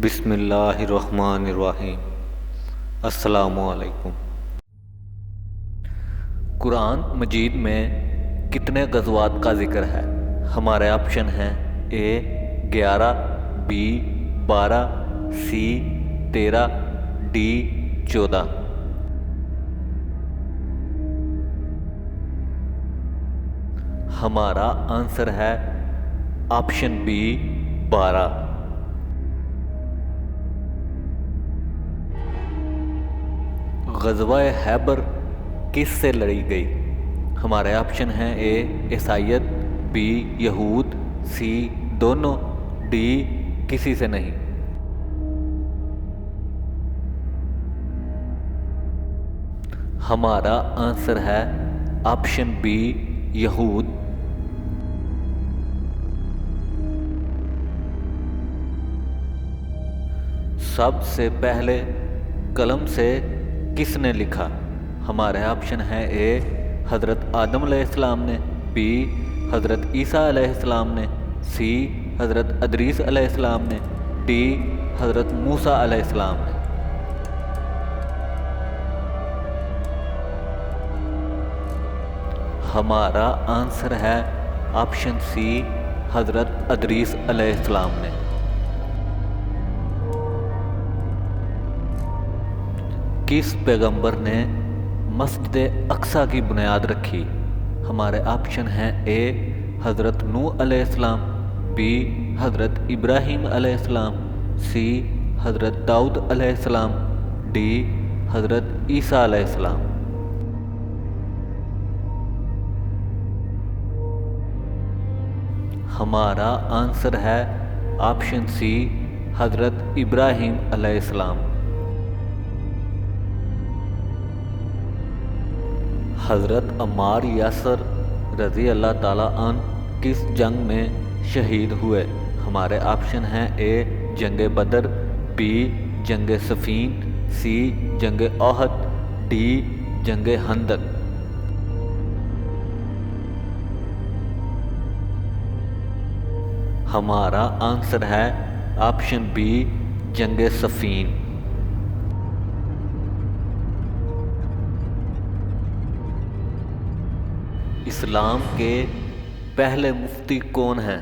بسم اللہ الرحمن الرحیم۔ السلام علیکم۔ قرآن مجید میں کتنے غزوات کا ذکر ہے؟ ہمارے آپشن ہیں: اے 11، بی 12، سی 13، ڈی 14۔ ہمارا آنسر ہے آپشن بی 12۔ غزوہ خیبر کس سے لڑی گئی؟ ہمارے آپشن ہیں: اے عیسائیت، بی یہود، سی دونوں، ڈی کسی سے نہیں۔ ہمارا آنسر ہے آپشن بی یہود۔ سب سے پہلے قلم سے کس نے لکھا؟ ہمارے آپشن ہیں: اے حضرت آدم علیہ السلام نے، بی حضرت عیسیٰ علیہ السلام نے، سی حضرت ادریس علیہ السلام نے، ڈی حضرت موسیٰ علیہ السلام نے۔ ہمارا آنسر ہے آپشن سی حضرت ادریس علیہ السلام نے۔ کس پیغمبر نے مسجد اقصیٰ کی بنیاد رکھی؟ ہمارے آپشن ہیں: اے حضرت نوح علیہ السلام، بی حضرت ابراہیم علیہ السلام، سی حضرت داؤد علیہ السلام، ڈی حضرت عیسیٰ علیہ السلام۔ ہمارا آنسر ہے آپشن سی حضرت ابراہیم علیہ السلام۔ حضرت عمار یاسر رضی اللہ تعالیٰ عنہ کس جنگ میں شہید ہوئے؟ ہمارے آپشن ہیں: اے جنگ بدر، بی جنگ صفین، سی جنگ احد، ڈی جنگ خندق۔ ہمارا آنسر ہے آپشن بی جنگ صفین۔ اسلام کے پہلے مفتی کون ہیں؟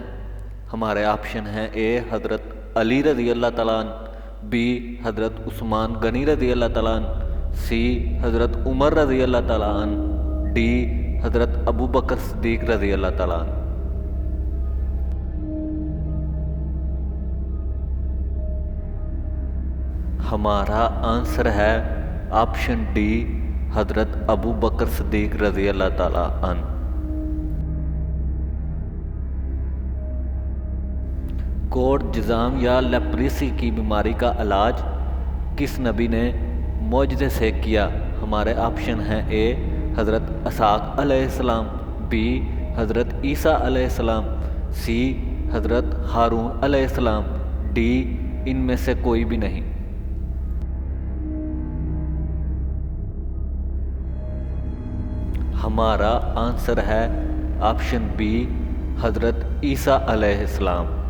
ہمارے آپشن ہیں: اے حضرت علی رضی اللہ تعالیٰ عنہ، بی حضرت عثمان غنی رضی اللہ تعالیٰ عنہ، سی حضرت عمر رضی اللہ تعالیٰ عنہ، ڈی حضرت ابو بکر صدیق رضی اللہ تعالیٰ عنہ۔ ہمارا آنسر ہے آپشن ڈی حضرت ابو بکر صدیق رضی اللہ تعالیٰ عنہ۔ کوڑ جزام یا لیپریسی کی بیماری کا علاج کس نبی نے معجزے سے کیا؟ ہمارے آپشن ہیں: اے حضرت اسحاق علیہ السلام، بی حضرت عیسیٰ علیہ السلام، سی حضرت ہارون علیہ السلام، ڈی ان میں سے کوئی بھی نہیں۔ ہمارا آنسر ہے آپشن بی حضرت عیسیٰ علیہ السلام۔